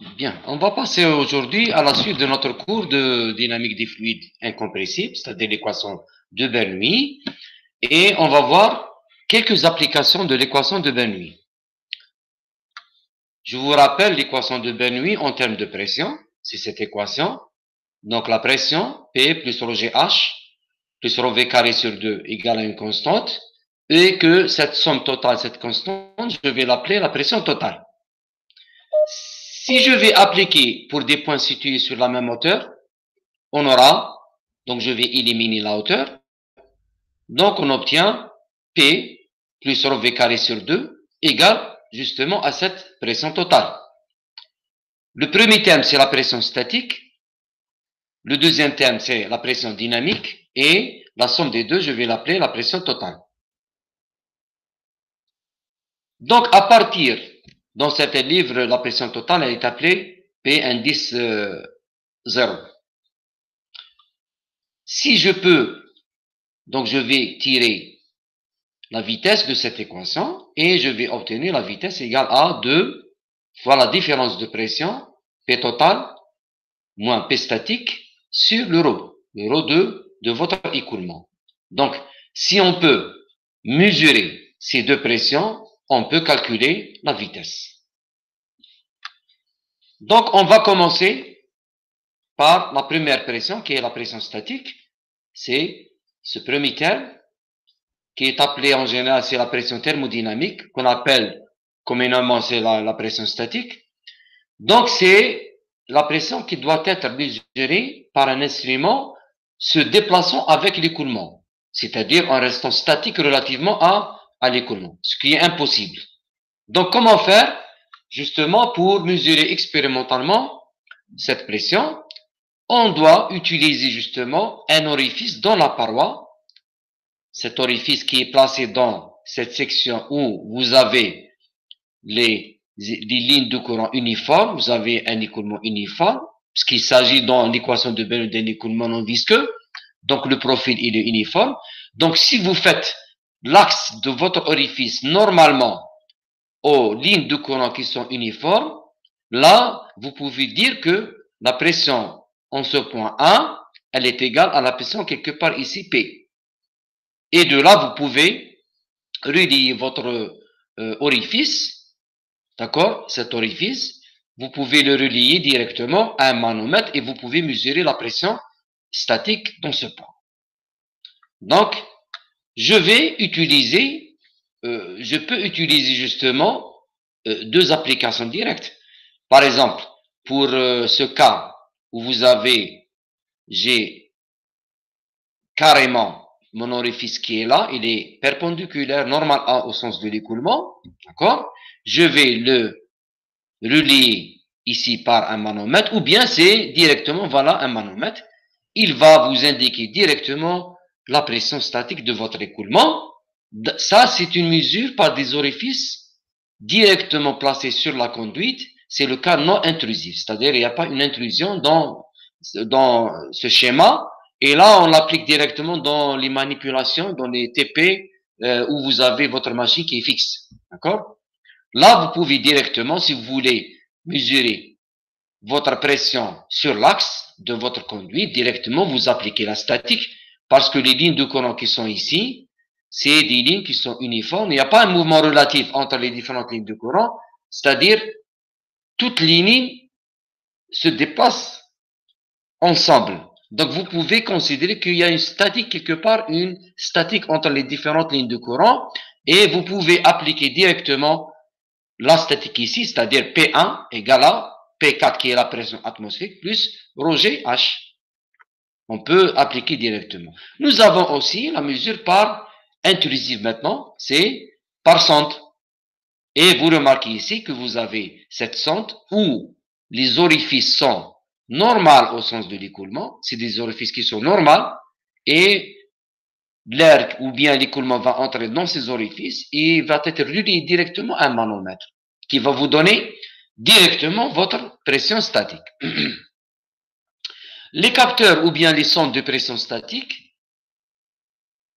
Bien, on va passer aujourd'hui à la suite de notre cours de dynamique des fluides incompressibles, c'est-à-dire l'équation de Bernoulli, et on va voir quelques applications de l'équation de Bernoulli. Je vous rappelle l'équation de Bernoulli en termes de pression, c'est cette équation. Donc la pression, P plus rho H plus rho V carré sur 2 égale à une constante, et que cette somme totale, cette constante, je vais l'appeler la pression totale. Si je vais appliquer pour des points situés sur la même hauteur, on aura, donc je vais éliminer la hauteur, donc on obtient P plus rho V carré sur 2 égale justement à cette pression totale. Le premier terme, c'est la pression statique. Le deuxième terme, c'est la pression dynamique. Et la somme des deux, je vais l'appeler la pression totale. Donc, à partir, dans certains livres, la pression totale, elle est appelée P indice 0. Si je peux, donc je vais tirer la vitesse de cette équation et je vais obtenir la vitesse égale à 2 fois la différence de pression, P total moins P statique sur le ρ de votre écoulement. Donc, si on peut mesurer ces deux pressions, on peut calculer la vitesse. Donc, on va commencer par la première pression, qui est la pression statique. C'est ce premier terme, qui est appelé en général, c'est la pression thermodynamique, qu'on appelle communément, c'est la pression statique. Donc, c'est la pression qui doit être mesurée par un instrument se déplaçant avec l'écoulement, c'est-à-dire en restant statique relativement à l'écoulement, ce qui est impossible. Donc, comment faire justement pour mesurer expérimentalement cette pression? On doit utiliser justement un orifice dans la paroi, cet orifice qui est placé dans cette section où vous avez les lignes de courant uniformes, vous avez un écoulement uniforme, puisqu'il s'agit dans l'équation de Bernoulli d'un écoulement non visqueux, donc le profil il est uniforme. Donc si vous faites l'axe de votre orifice normalement aux lignes de courant qui sont uniformes, là vous pouvez dire que la pression en ce point 1, elle est égale à la pression quelque part ici P. Et de là vous pouvez relier votre orifice. D'accord? Cet orifice, vous pouvez le relier directement à un manomètre et vous pouvez mesurer la pression statique dans ce point. Donc, je peux utiliser justement deux applications directes. Par exemple, pour ce cas où j'ai carrément mon orifice qui est là, il est perpendiculaire, normal A au sens de l'écoulement, d'accord? Je vais le relié ici par un manomètre, ou bien c'est directement, voilà un manomètre. Il va vous indiquer directement la pression statique de votre écoulement. Ça, c'est une mesure par des orifices directement placés sur la conduite. C'est le cas non intrusif, c'est-à-dire il n'y a pas une intrusion dans ce schéma. Et là, on l'applique directement dans les manipulations, dans les TP, où vous avez votre machine qui est fixe. D'accord? Là, vous pouvez directement, si vous voulez mesurer votre pression sur l'axe de votre conduite, directement vous appliquez la statique, parce que les lignes de courant qui sont ici, c'est des lignes qui sont uniformes. Il n'y a pas un mouvement relatif entre les différentes lignes de courant, c'est-à-dire toutes les lignes se déplacent ensemble. Donc vous pouvez considérer qu'il y a une statique quelque part, une statique entre les différentes lignes de courant, et vous pouvez appliquer directement la statique ici, c'est-à-dire P1 égale à P4 qui est la pression atmosphérique plus ρ H. On peut appliquer directement. Nous avons aussi la mesure par intrusive maintenant, c'est par sonde. Et vous remarquez ici que vous avez cette sonde où les orifices sont normaux au sens de l'écoulement, c'est des orifices qui sont normaux, et l'air ou bien l'écoulement va entrer dans ces orifices et va être relié directement à un manomètre qui va vous donner directement votre pression statique. Les capteurs ou bien les sondes de pression statique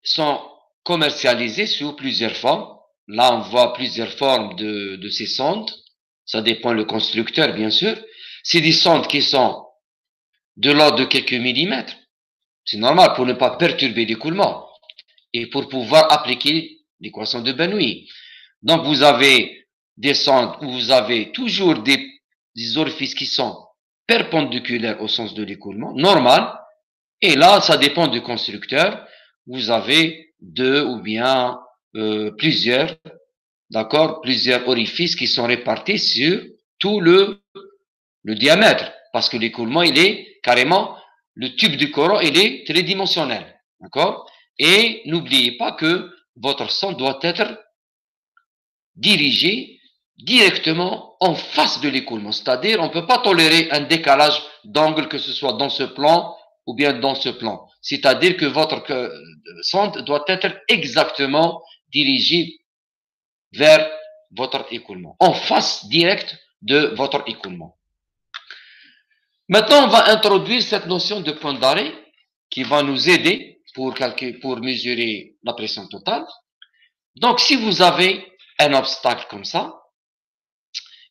sont commercialisés sous plusieurs formes. Là, on voit plusieurs formes de ces sondes. Ça dépend le constructeur, bien sûr. C'est des sondes qui sont de l'ordre de quelques millimètres. C'est normal pour ne pas perturber l'écoulement et pour pouvoir appliquer l'équation de Bernoulli. Donc, vous avez des sondes où vous avez toujours des orifices qui sont perpendiculaires au sens de l'écoulement, normal. Et là, ça dépend du constructeur. Vous avez deux ou bien plusieurs, d'accord, plusieurs orifices qui sont répartis sur tout le diamètre. Parce que l'écoulement, il est carrément, le tube du coron, il est tridimensionnel. D'accord? Et n'oubliez pas que votre sonde doit être dirigé directement en face de l'écoulement. C'est-à-dire, on ne peut pas tolérer un décalage d'angle, que ce soit dans ce plan ou bien dans ce plan. C'est-à-dire que votre sonde doit être exactement dirigée vers votre écoulement, en face directe de votre écoulement. Maintenant, on va introduire cette notion de point d'arrêt qui va nous aider pour mesurer la pression totale. Donc, si vous avez un obstacle comme ça,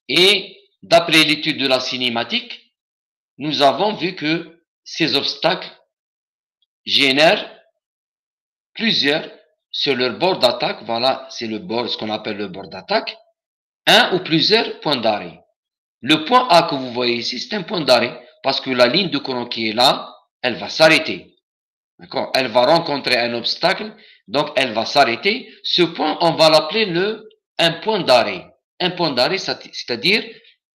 et d'après l'étude de la cinématique, nous avons vu que ces obstacles génèrent plusieurs sur leur bord d'attaque. Voilà, c'est le bord, ce qu'on appelle le bord d'attaque, un ou plusieurs points d'arrêt. Le point A que vous voyez ici, c'est un point d'arrêt parce que la ligne de courant qui est là, elle va s'arrêter. D'accord? Elle va rencontrer un obstacle, donc elle va s'arrêter. Ce point, on va l'appeler un point d'arrêt. Un point d'arrêt, c'est-à-dire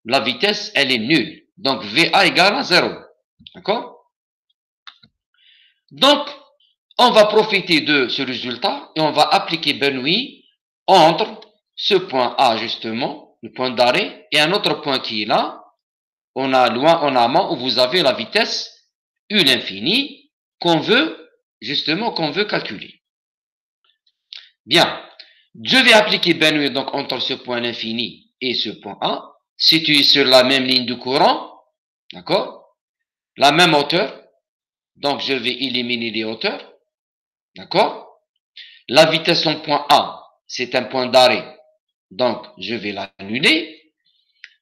la vitesse, elle est nulle. Donc VA égale à 0. D'accord? Donc, on va profiter de ce résultat et on va appliquer Bernoulli entre ce point A, justement, le point d'arrêt, et un autre point qui est là. On a loin en amont où vous avez la vitesse U l'infini qu'on veut calculer. Bien. Je vais appliquer Bernoulli donc entre ce point infini et ce point A, situé sur la même ligne de courant, d'accord? La même hauteur, donc je vais éliminer les hauteurs, d'accord? La vitesse en point A, c'est un point d'arrêt, donc je vais l'annuler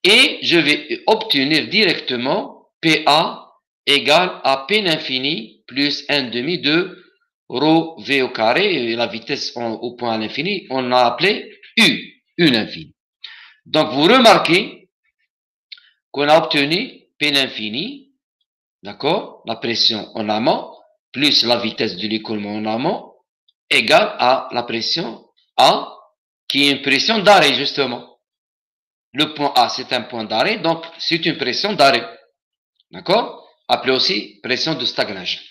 et je vais obtenir directement PA égale à P l'infini plus 1 demi de rho V au carré, et la vitesse au point à l'infini, on l'a appelé U, U l'infini. Donc vous remarquez qu'on a obtenu P l'infini, d'accord, la pression en amont, plus la vitesse de l'écoulement en amont, égale à la pression A, qui est une pression d'arrêt, justement. Le point A, c'est un point d'arrêt, donc c'est une pression d'arrêt. D'accord? Appelée aussi pression de stagnation.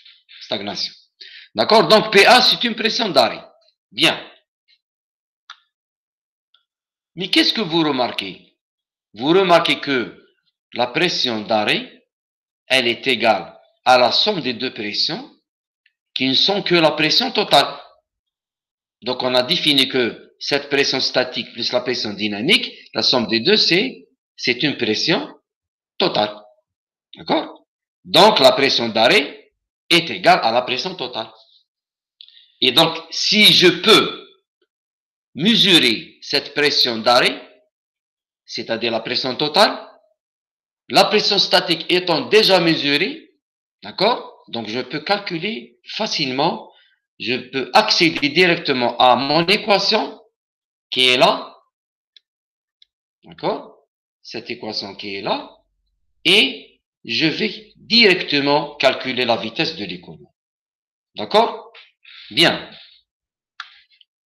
D'accord? Donc PA, c'est une pression d'arrêt. Bien. Mais qu'est-ce que vous remarquez? Vous remarquez que la pression d'arrêt, elle est égale à la somme des deux pressions qui ne sont que la pression totale. Donc on a défini que cette pression statique plus la pression dynamique, la somme des deux, c'est une pression totale. D'accord? Donc la pression d'arrêt est égale à la pression totale. Et donc, si je peux mesurer cette pression d'arrêt, c'est-à-dire la pression totale, la pression statique étant déjà mesurée, d'accord? Donc, je peux calculer facilement, je peux accéder directement à mon équation qui est là, d'accord? Cette équation qui est là, et je vais directement calculer la vitesse de l'écoulement. D'accord? Bien.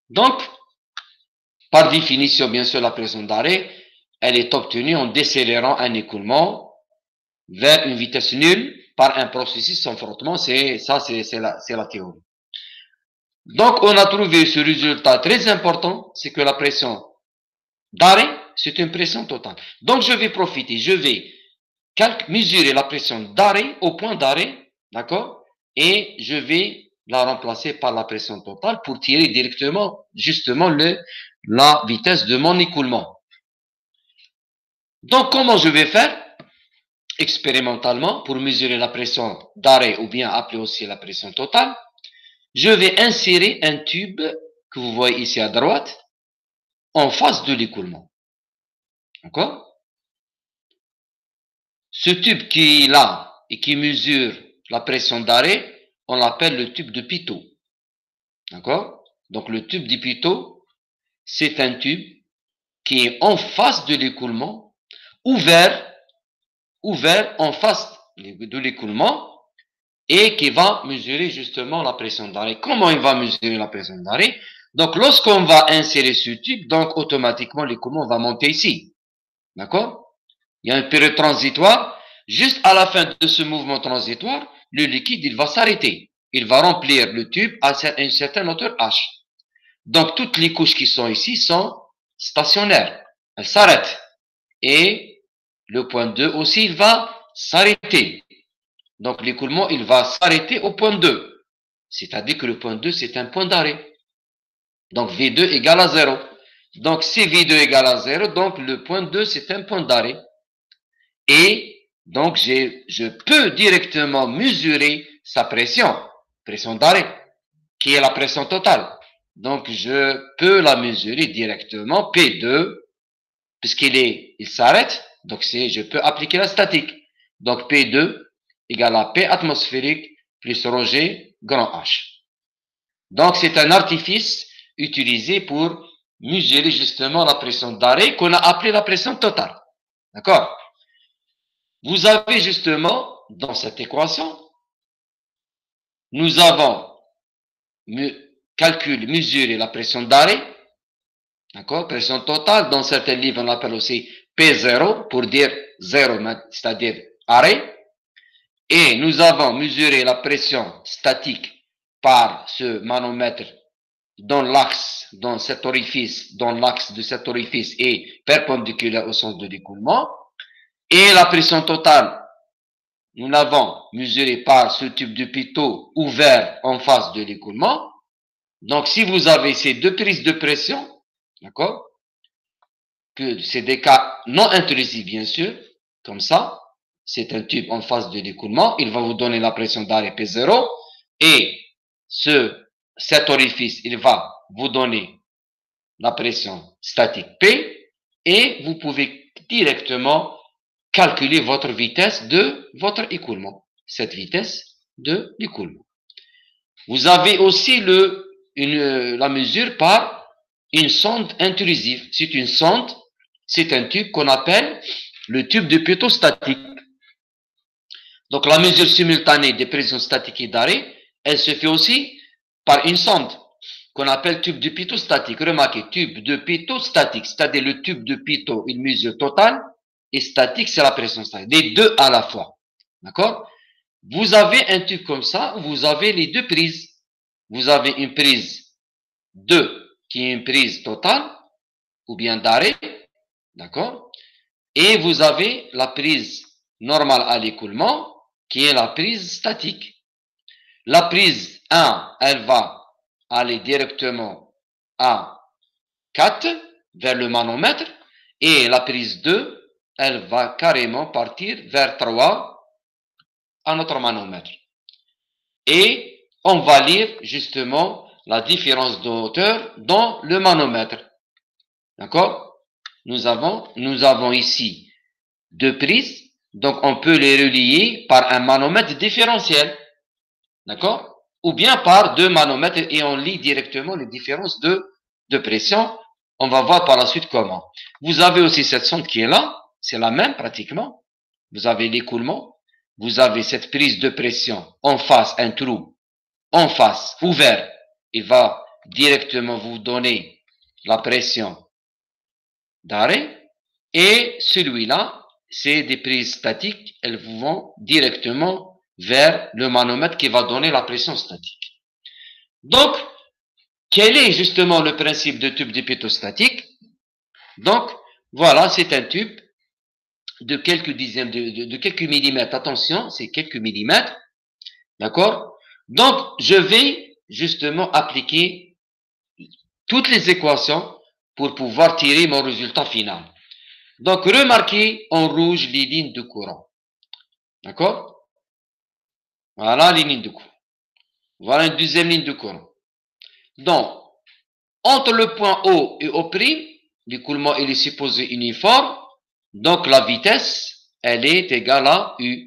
Donc, par définition, bien sûr, la pression d'arrêt, elle est obtenue en décélérant un écoulement vers une vitesse nulle par un processus sans frottement. C'est la théorie. Donc, on a trouvé ce résultat très important, c'est que la pression d'arrêt, c'est une pression totale. Donc, je vais profiter, je vais mesurer la pression d'arrêt au point d'arrêt, d'accord? Et je vais la remplacer par la pression totale pour tirer directement, justement, la vitesse de mon écoulement. Donc, comment je vais faire expérimentalement pour mesurer la pression d'arrêt ou bien appelée aussi la pression totale? Je vais insérer un tube que vous voyez ici à droite en face de l'écoulement. D'accord? Ce tube qui est là et qui mesure la pression d'arrêt, on l'appelle le tube de Pitot. D'accord? Donc le tube de Pitot, c'est un tube qui est en face de l'écoulement, ouvert en face de l'écoulement, et qui va mesurer justement la pression d'arrêt. Comment il va mesurer la pression d'arrêt? Donc, lorsqu'on va insérer ce tube, donc automatiquement l'écoulement va monter ici. D'accord? Il y a une période transitoire. Juste à la fin de ce mouvement transitoire, le liquide, il va s'arrêter. Il va remplir le tube à une certaine hauteur H. Donc, toutes les couches qui sont ici sont stationnaires. Elles s'arrêtent. Et le point 2 aussi, il va s'arrêter. Donc, l'écoulement, il va s'arrêter au point 2. C'est-à-dire que le point 2, c'est un point d'arrêt. Donc, V2 égale à 0. Donc, si V2 égale à 0, donc le point 2, c'est un point d'arrêt. Et donc, je peux directement mesurer sa pression d'arrêt, qui est la pression totale. Donc, je peux la mesurer directement, P2, puisqu'il s'arrête, donc je peux appliquer la statique. Donc, P2 égale à P atmosphérique plus ρg grand H. Donc, c'est un artifice utilisé pour mesurer justement la pression d'arrêt qu'on a appelée la pression totale. D'accord? Vous avez justement, dans cette équation, nous avons mesuré la pression d'arrêt, d'accord? Pression totale, dans certains livres, on l'appelle aussi P0, pour dire 0, c'est-à-dire arrêt. Et nous avons mesuré la pression statique par ce manomètre dans l'axe, dans cet orifice, dans l'axe de cet orifice est perpendiculaire au sens de l'écoulement. Et la pression totale, nous l'avons mesurée par ce tube de Pitot ouvert en face de l'écoulement. Donc, si vous avez ces deux prises de pression, d'accord, que c'est des cas non intrusifs, bien sûr, comme ça, c'est un tube en face de l'écoulement, il va vous donner la pression d'arrêt P0, et cet orifice, il va vous donner la pression statique P, et vous pouvez directement calculer votre vitesse de votre écoulement, cette vitesse de l'écoulement. Vous avez aussi la mesure par une sonde intrusive. C'est une sonde, c'est un tube qu'on appelle le tube de Pitot statique. Donc la mesure simultanée des pressions statiques et d'arrêt, elle se fait aussi par une sonde qu'on appelle tube de Pitot statique. Remarquez, tube de Pitot statique, c'est-à-dire le tube de Pitot, il mesure total, et statique, c'est la pression statique. Les deux à la fois. D'accord? Vous avez un tube comme ça, vous avez les deux prises. Vous avez une prise 2 qui est une prise totale, ou bien d'arrêt, d'accord? Et vous avez la prise normale à l'écoulement, qui est la prise statique. La prise 1, elle va aller directement à 4, vers le manomètre, et la prise 2, elle va carrément partir vers 3, à notre manomètre. Et on va lire justement la différence de hauteur dans le manomètre. D'accord? Nous avons ici deux prises, donc on peut les relier par un manomètre différentiel. D'accord? Ou bien par deux manomètres et on lit directement les différences de pression. On va voir par la suite comment. Vous avez aussi cette sonde qui est là, c'est la même pratiquement. Vous avez l'écoulement, vous avez cette prise de pression en face, un trou en face, ouvert. Il va directement vous donner la pression d'arrêt. Et celui-là, c'est des prises statiques, elles vont directement vers le manomètre qui va donner la pression statique. Donc, quel est justement le principe de tube de Pitot statique? Donc, voilà, c'est un tube de quelques dixièmes, de quelques millimètres. Attention, c'est quelques millimètres. D'accord? Donc, je vais justement appliquer toutes les équations pour pouvoir tirer mon résultat final. Donc, remarquez en rouge les lignes de courant. D'accord? Voilà les lignes de courant. Voilà une deuxième ligne de courant. Donc, entre le point O et O', l'écoulement est supposé uniforme. Donc, la vitesse elle est égale à U.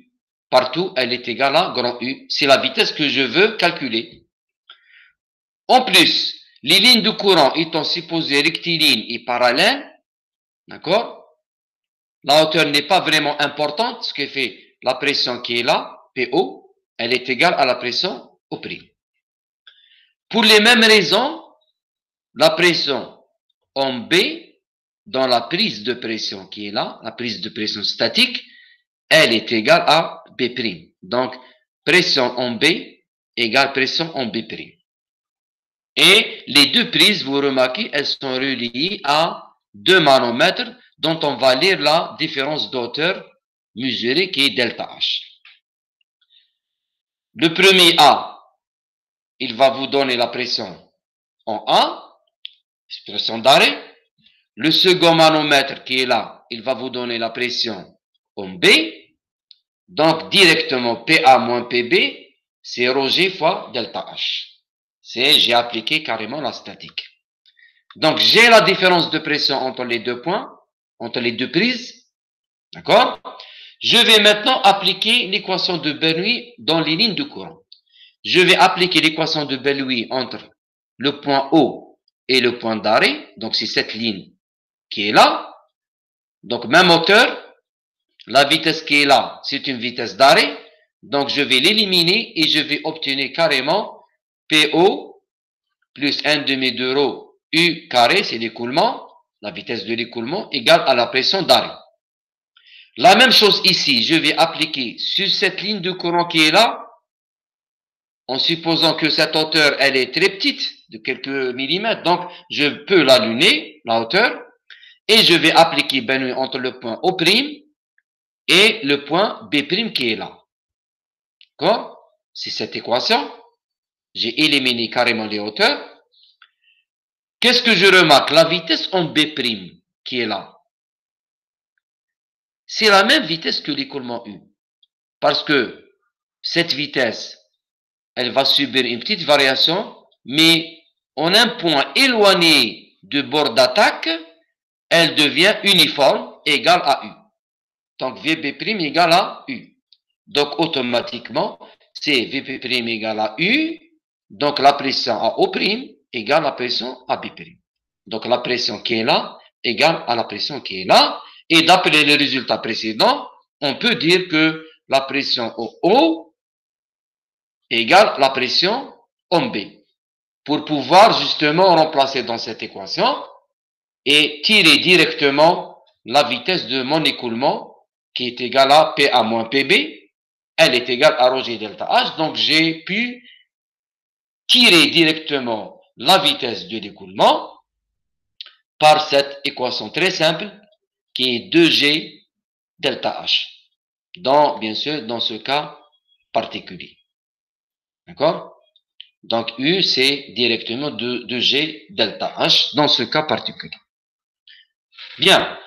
Partout, elle est égale à grand U. C'est la vitesse que je veux calculer. En plus, les lignes de courant étant supposées rectilignes et parallèles, d'accord? La hauteur n'est pas vraiment importante, ce qui fait la pression qui est là, PO, elle est égale à la pression O'. Pour les mêmes raisons, la pression en B, dans la prise de pression qui est là, la prise de pression statique, elle est égale à B'. Donc, pression en B égale pression en B'. Et les deux prises, vous remarquez, elles sont reliées à 2 manomètres dont on va lire la différence d'auteur mesurée qui est delta H. Le premier A, il va vous donner la pression en A, pression d'arrêt. Le second manomètre qui est là, il va vous donner la pression en B. Donc, directement, PA moins PB, c'est ρg fois delta H. J'ai appliqué carrément la statique. Donc, j'ai la différence de pression entre les deux points, entre les deux prises. D'accord? Je vais maintenant appliquer l'équation de Bernoulli dans les lignes de courant. Je vais appliquer l'équation de Bernoulli entre le point O et le point d'arrêt. Donc, c'est cette ligne qui est là. Donc, même hauteur. La vitesse qui est là, c'est une vitesse d'arrêt. Donc, je vais l'éliminer et je vais obtenir carrément PO plus 1 demi de rho U carré, c'est l'écoulement, la vitesse de l'écoulement, égale à la pression d'arrêt. La même chose ici, je vais appliquer sur cette ligne de courant qui est là, en supposant que cette hauteur, elle est très petite, de quelques millimètres, donc je peux l'allumer, la hauteur, et je vais appliquer Bernoulli entre le point O' et le point B' qui est là. D'accord? C'est cette équation. J'ai éliminé carrément les hauteurs. Qu'est-ce que je remarque? La vitesse en B' qui est là, c'est la même vitesse que l'écoulement U. Parce que cette vitesse, elle va subir une petite variation, mais en un point éloigné du bord d'attaque, elle devient uniforme, égale à U. Donc, VB' égale à U. Donc, automatiquement, c'est VP' égale à U. Donc, la pression à O' égale la pression à B'. Donc, la pression qui est là égale à la pression qui est là. Et d'après les résultats précédents, on peut dire que la pression au O égale la pression en B. Pour pouvoir justement remplacer dans cette équation et tirer directement la vitesse de mon écoulement qui est égale à PA moins PB, elle est égale à ρg delta H. Donc, j'ai pu tirer directement la vitesse de l'écoulement par cette équation très simple qui est 2G delta H. Bien sûr, dans ce cas particulier. D'accord? Donc, U, c'est directement 2G delta H dans ce cas particulier. Bien.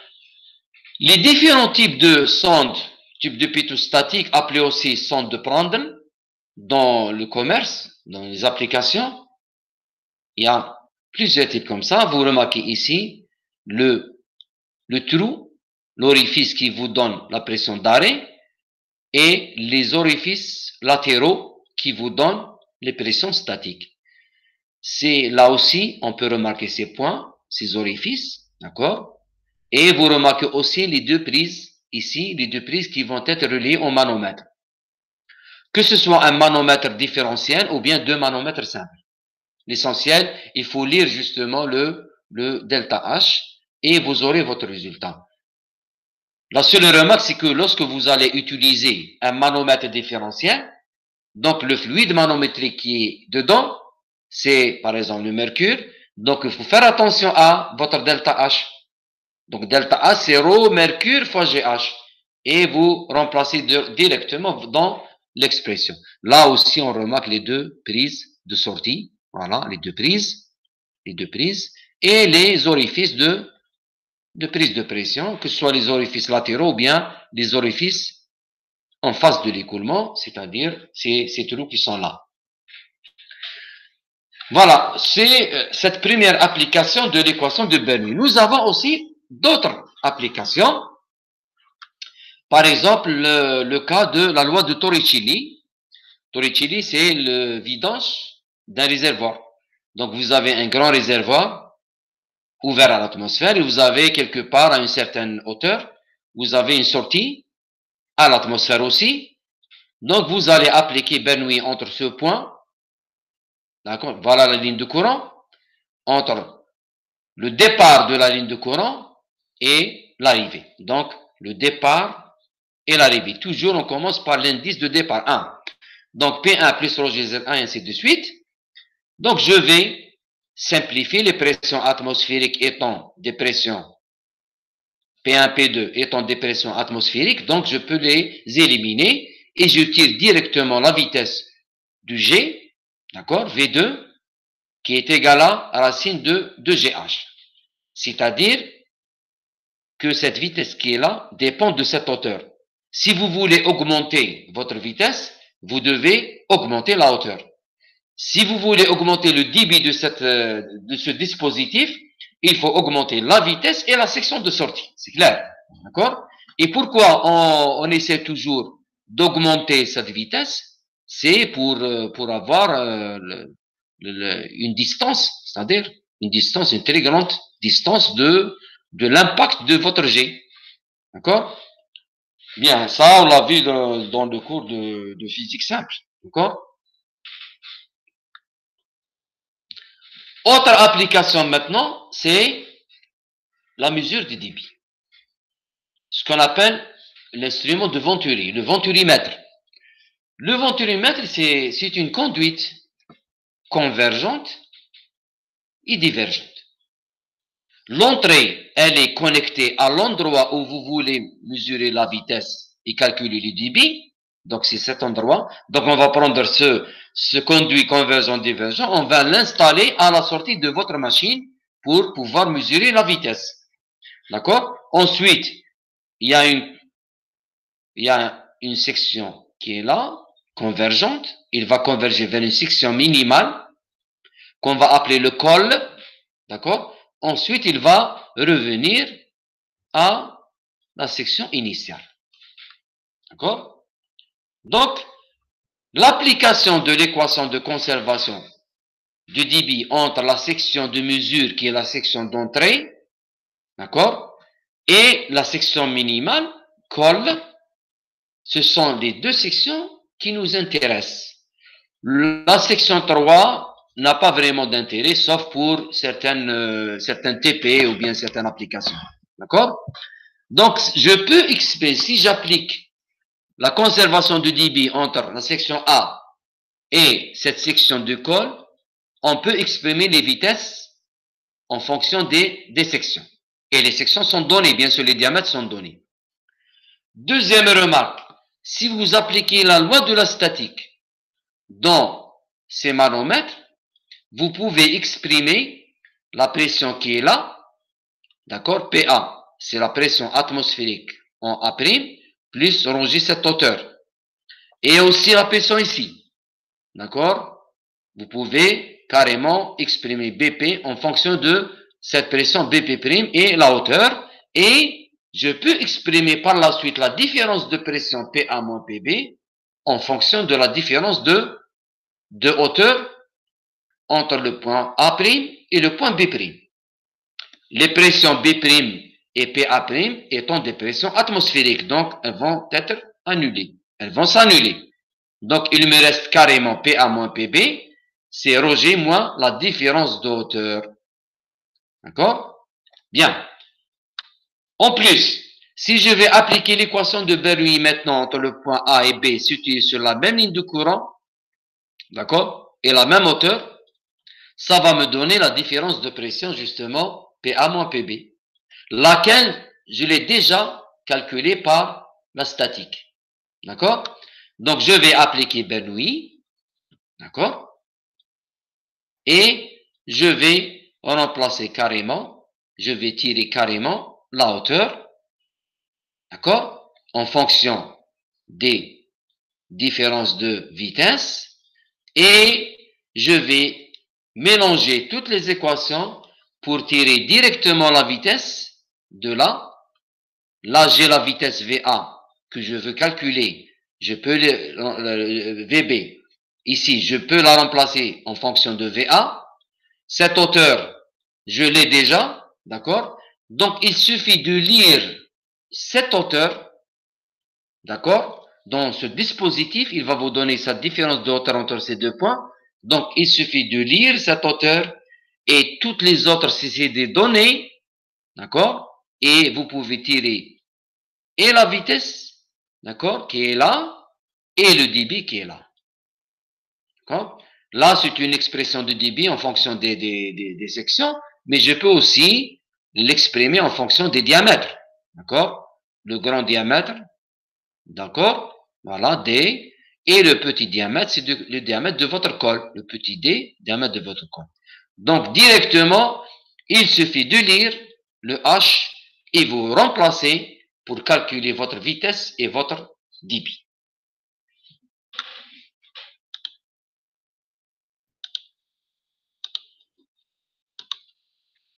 Les différents types de sondes, type de piétostatique, appelés aussi sondes de Prandtl, dans le commerce, dans les applications, il y a plusieurs types comme ça. Vous remarquez ici le trou, l'orifice qui vous donne la pression d'arrêt et les orifices latéraux qui vous donnent les pressions statiques. C'est là aussi, on peut remarquer ces points, ces orifices, d'accord? Et vous remarquez aussi les deux prises, ici, les deux prises qui vont être reliées au manomètre. Que ce soit un manomètre différentiel ou bien deux manomètres simples. L'essentiel, il faut lire justement le delta H et vous aurez votre résultat. La seule remarque, c'est que lorsque vous allez utiliser un manomètre différentiel, donc le fluide manométrique qui est dedans, c'est par exemple le mercure, donc il faut faire attention à votre delta H. Donc delta H, c'est ρ mercure fois GH. Et vous remplacez directement dans l'expression. Là aussi, on remarque les deux prises de sortie. Voilà, les deux prises. Et les orifices de prise de pression, que ce soit les orifices latéraux ou bien les orifices en face de l'écoulement, c'est-à-dire ces trous qui sont là. Voilà, c'est cette première application de l'équation de Bernoulli. Nous avons aussi d'autres applications. Par exemple, le cas de la loi de Torricelli. Torricelli, c'est le vidange d'un réservoir. Donc, vous avez un grand réservoir ouvert à l'atmosphère et vous avez quelque part à une certaine hauteur, vous avez une sortie à l'atmosphère aussi. Donc, vous allez appliquer Bernoulli entre ce point, d'accord, voilà la ligne de courant, entre le départ de la ligne de courant et l'arrivée. Donc, le départ et l'arrivée. Toujours, on commence par l'indice de départ 1. Donc, P1 plus rho Z1, ainsi de suite. Donc, je vais simplifier les pressions atmosphériques étant des pressions P1, P2 étant des pressions atmosphériques. Donc, je peux les éliminer et je tire directement la vitesse du G, d'accord, V2, qui est égale à racine de GH. C'est-à-dire que cette vitesse qui est là dépend de cette hauteur. Si vous voulez augmenter votre vitesse, vous devez augmenter la hauteur. Si vous voulez augmenter le débit de ce dispositif, il faut augmenter la vitesse et la section de sortie. C'est clair. D'accord? Et pourquoi on essaie toujours d'augmenter cette vitesse? C'est pour avoir une distance, c'est-à-dire une très grande distance de l'impact de votre jet. D'accord? Bien, ça, on l'a vu dans le cours de physique simple. D'accord? Autre application maintenant, c'est la mesure du débit. Ce qu'on appelle l'instrument de Venturi, le venturimètre. Le venturimètre, c'est une conduite convergente et divergente. L'entrée, elle est connectée à l'endroit où vous voulez mesurer la vitesse et calculer le débit. Donc, c'est cet endroit. Donc, on va prendre ce conduit convergent-divergent, on va l'installer à la sortie de votre machine pour pouvoir mesurer la vitesse. D'accord? Ensuite, il y a une section qui est là, convergente. Il va converger vers une section minimale qu'on va appeler le col. D'accord? Ensuite, il va revenir à la section initiale. D'accord? Donc, l'application de l'équation de conservation du débit entre la section de mesure, qui est la section d'entrée, d'accord, et la section minimale, col, ce sont les deux sections qui nous intéressent. La section 3 n'a pas vraiment d'intérêt, sauf pour certaines TP ou bien certaines applications. D'accord? Donc, je peux exprimer, si j'applique la conservation du débit entre la section A et cette section de col, on peut exprimer les vitesses en fonction des sections. Et les sections sont données, bien sûr, les diamètres sont donnés. Deuxième remarque, si vous appliquez la loi de la statique dans ces manomètres, vous pouvez exprimer la pression qui est là, d'accord, PA, c'est la pression atmosphérique en A', plus rongé cette hauteur. Et aussi la pression ici, d'accord? Vous pouvez carrément exprimer BP en fonction de cette pression BP' et la hauteur. Et je peux exprimer par la suite la différence de pression PA moins PB en fonction de la différence de hauteur entre le point A' et le point B'. Les pressions B' et PA' étant des pressions atmosphériques, donc elles vont être annulées. Elles vont s'annuler. Donc il me reste carrément PA moins PB, c'est ρg moins la différence de hauteur. D'accord? Bien. En plus, si je vais appliquer l'équation de Bernoulli maintenant entre le point A et B situés sur la même ligne de courant, d'accord, et la même hauteur, ça va me donner la différence de pression justement PA moins PB, laquelle je l'ai déjà calculée par la statique. D'accord? Donc je vais appliquer Bernoulli, d'accord? Et je vais remplacer carrément, je vais tirer carrément la hauteur, d'accord, en fonction des différences de vitesse, et je vais mélanger toutes les équations pour tirer directement la vitesse de là. Là, j'ai la vitesse VA que je veux calculer, je peux le VB, ici, je peux la remplacer en fonction de VA. Cette hauteur, je l'ai déjà, d'accord? Donc, il suffit de lire cette hauteur, d'accord? Dans ce dispositif, il va vous donner sa différence de hauteur entre ces deux points. Donc, il suffit de lire cette hauteur et toutes les autres, si c'est des données, d'accord? Et vous pouvez tirer et la vitesse, d'accord, qui est là, et le débit qui est là. D'accord? Là, c'est une expression de débit en fonction des sections, mais je peux aussi l'exprimer en fonction des diamètres. D'accord? Le grand diamètre, d'accord? Voilà, D. Et le petit diamètre, c'est le diamètre de votre colle. Le petit D, diamètre de votre colle. Donc, directement, il suffit de lire le H et vous remplacez pour calculer votre vitesse et votre débit.